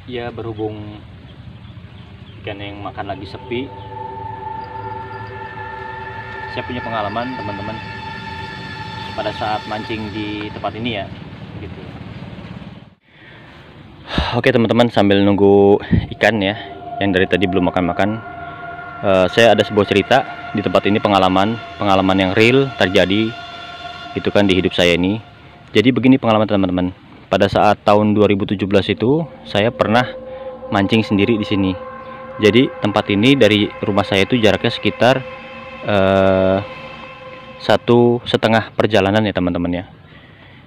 Ya berhubung ikan yang makan lagi sepi, saya punya pengalaman teman-teman pada saat mancing di tempat ini ya gitu. Oke teman-teman, sambil nunggu ikan ya yang dari tadi belum makan-makan, saya ada sebuah cerita di tempat ini, pengalaman yang real terjadi itu kan di hidup saya ini. Jadi begini pengalaman teman-teman. Pada saat tahun 2017 itu saya pernah mancing sendiri di sini. Jadi tempat ini dari rumah saya itu jaraknya sekitar 1,5 perjalanan ya teman-teman ya.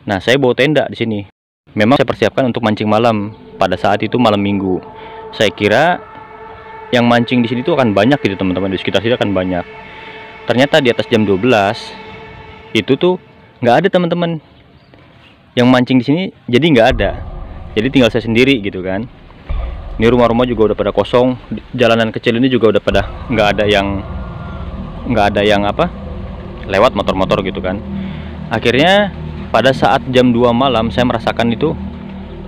Nah, saya bawa tenda di sini. Memang saya persiapkan untuk mancing malam. Pada saat itu malam minggu. Saya kira yang mancing di sini tuh akan banyak gitu teman-teman, di sekitar sini akan banyak. Ternyata di atas jam 12 itu tuh nggak ada teman-teman yang mancing di sini, jadi nggak ada. Jadi tinggal saya sendiri gitu kan. Ini rumah-rumah juga udah pada kosong, jalanan kecil ini juga udah pada nggak ada yang apa lewat motor-motor gitu kan. Akhirnya pada saat jam 2 malam saya merasakan itu,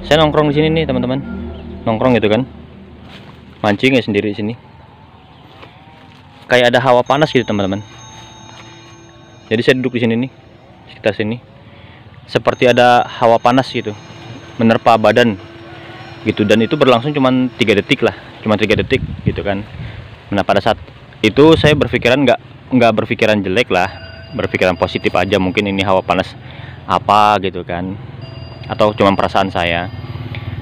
saya nongkrong di sini nih teman-teman, nongkrong gitu kan, mancing ya sendiri di sini. Kayak ada hawa panas gitu teman-teman. Jadi saya duduk di sini nih, sekitar sini, seperti ada hawa panas gitu menerpa badan gitu, dan itu berlangsung cuma 3 detik lah, cuma 3 detik gitu kan. Nah pada saat itu saya berpikiran nggak berpikiran jelek lah, berpikiran positif aja, mungkin ini hawa panas apa gitu kan, atau cuma perasaan saya.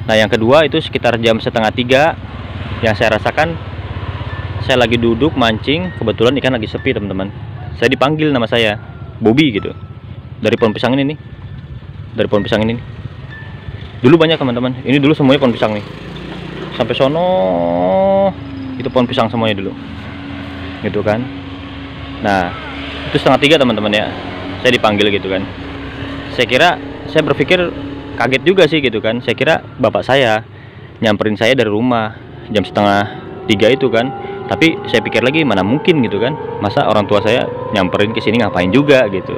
Nah yang kedua itu sekitar jam 2:30 yang saya rasakan, saya lagi duduk mancing, kebetulan ikan lagi sepi teman-teman. Saya dipanggil nama saya, Bobby gitu, dari pohon pisang ini nih, dari pohon pisang ini nih. Dulu banyak teman-teman, ini dulu semuanya pohon pisang nih, sampai sono itu pohon pisang semuanya dulu gitu kan. Nah itu 2:30 teman-teman ya, saya dipanggil gitu kan. Saya berpikir kaget juga sih gitu kan. Saya kira bapak saya nyamperin saya dari rumah jam 2:30 itu kan. Tapi saya pikir lagi, mana mungkin gitu kan, masa orang tua saya nyamperin ke sini ngapain juga gitu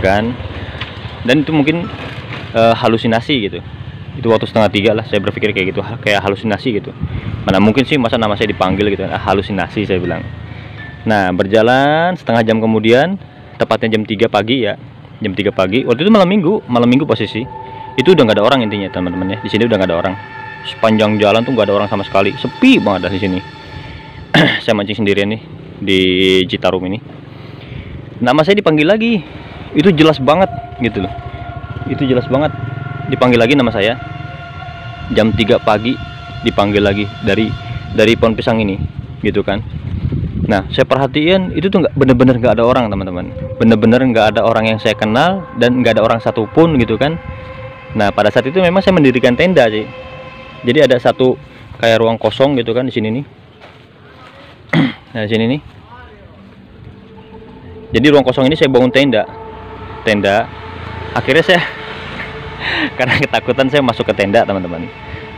kan. Dan itu mungkin halusinasi gitu. Itu waktu 2:30 lah saya berpikir kayak gitu, kayak halusinasi gitu. Mana mungkin sih masa nama saya dipanggil gitu kan, halusinasi saya bilang. Nah berjalan setengah jam kemudian, tepatnya jam 3 pagi ya, jam 3 pagi. Waktu itu malam minggu posisi itu udah nggak ada orang intinya teman-teman ya. Di sini udah nggak ada orang, sepanjang jalan tuh nggak ada orang sama sekali, sepi banget di sini. Saya mancing sendirian nih di Citarum ini. Nama saya dipanggil lagi, itu jelas banget gitu loh, itu jelas banget dipanggil lagi nama saya. Jam 3 pagi dipanggil lagi dari pohon pisang ini gitu kan. Nah saya perhatiin itu tuh bener-bener nggak ada orang teman-teman, bener-bener nggak ada orang yang saya kenal, dan nggak ada orang satupun gitu kan. Nah pada saat itu memang saya mendirikan tenda sih. Jadi ada satu kayak ruang kosong gitu kan di sini nih. Nah di sini nih. Jadi ruang kosong ini saya bangun tenda. Akhirnya saya karena ketakutan saya masuk ke tenda teman-teman.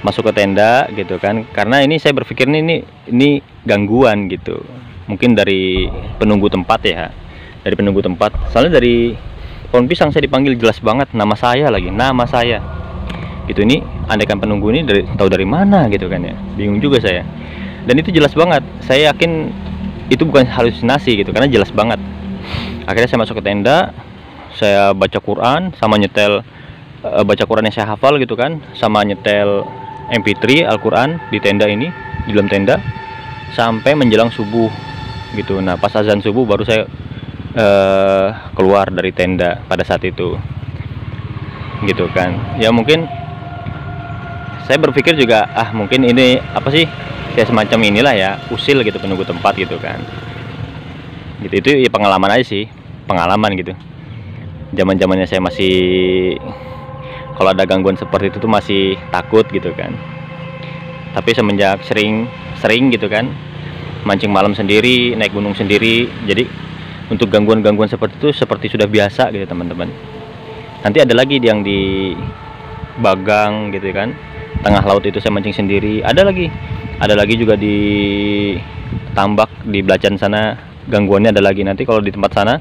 Masuk ke tenda gitu kan. Karena ini saya berpikir ini gangguan gitu. Mungkin dari penunggu tempat ya. Dari penunggu tempat. Soalnya dari pohon pisang saya dipanggil jelas banget nama saya lagi, nama saya. Gitu, ini andaikan penunggu ini tahu dari mana gitu kan ya. Bingung juga saya. Dan itu jelas banget. Saya yakin itu bukan halusinasi gitu, karena jelas banget. Akhirnya saya masuk ke tenda, saya baca Quran sama nyetel baca Quran yang saya hafal gitu kan, sama nyetel MP3 Al-Quran di tenda ini, di dalam tenda, sampai menjelang subuh gitu. Nah pas azan subuh baru saya keluar dari tenda pada saat itu gitu kan. Ya mungkin saya berpikir juga, mungkin ini apa sih, kayak semacam inilah ya, usil gitu, penunggu tempat gitu kan. Gitu, itu ya pengalaman aja sih, pengalaman gitu. Zaman-zamannya saya masih, kalau ada gangguan seperti itu tuh masih takut gitu kan. Tapi semenjak sering gitu kan mancing malam sendiri, naik gunung sendiri, jadi untuk gangguan-gangguan seperti itu seperti sudah biasa gitu teman-teman. Nanti ada lagi yang di Bagang gitu kan, tengah laut itu saya mancing sendiri. Ada lagi juga di Tambak di Belacan sana, gangguannya ada lagi. Nanti kalau di tempat sana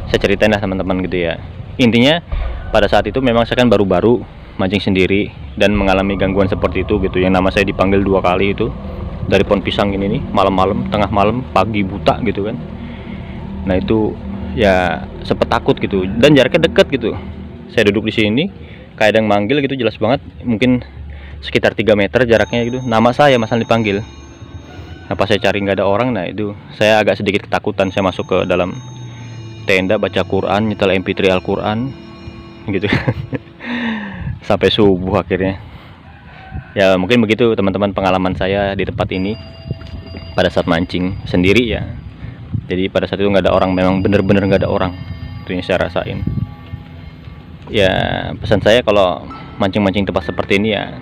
saya ceritain lah teman-teman gitu ya. Intinya pada saat itu memang saya kan baru-baru mancing sendiri dan mengalami gangguan seperti itu gitu, yang nama saya dipanggil 2 kali itu dari pohon pisang ini nih, malam-malam, tengah malam, pagi buta gitu kan. Nah itu ya sempet takut gitu, dan jaraknya deket gitu. Saya duduk di sini, kayak ada yang manggil gitu, jelas banget, mungkin sekitar 3 meter jaraknya gitu. Nama saya Mas dipanggil. Nah pas saya cari nggak ada orang, nah itu saya agak sedikit ketakutan. Saya masuk ke dalam tenda, baca Quran, nyetel MP3 Al-Quran gitu sampai subuh akhirnya. Ya mungkin begitu teman-teman pengalaman saya di tempat ini pada saat mancing sendiri ya. Jadi pada saat itu nggak ada orang, memang bener-bener nggak ada orang, itu yang saya rasain. Ya pesan saya kalau mancing-mancing tempat seperti ini ya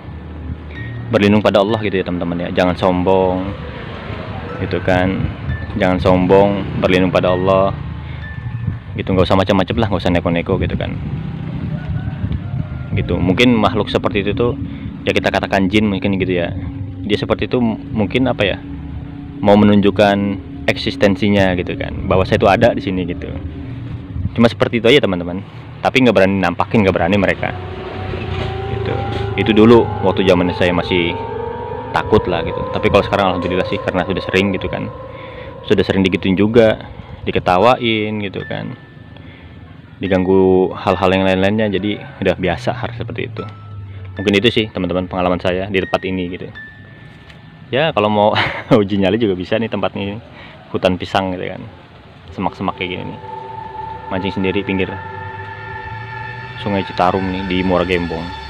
berlindung pada Allah gitu ya teman-teman ya, jangan sombong gitu kan, jangan sombong, berlindung pada Allah gitu, nggak usah macam-macam lah, nggak usah neko-neko gitu kan gitu. Mungkin makhluk seperti itu tuh ya kita katakan jin mungkin gitu ya, dia seperti itu mungkin apa ya, mau menunjukkan eksistensinya gitu kan, bahwa saya itu ada di sini gitu. Cuma seperti itu aja teman-teman, tapi nggak berani nampakin, nggak berani mereka gitu. Itu dulu waktu zaman saya masih takut lah gitu, tapi kalau sekarang alhamdulillah sih, karena sudah sering gitu kan, sudah sering digituin juga, diketawain gitu kan, diganggu hal-hal yang lain-lainnya, jadi udah biasa hal seperti itu. Mungkin itu sih teman-teman pengalaman saya di tempat ini gitu ya. Kalau mau uji nyali juga bisa nih, tempat ini hutan pisang gitu kan, semak-semak kayak gini nih, mancing sendiri pinggir Sungai Citarum nih di Muara Gembong.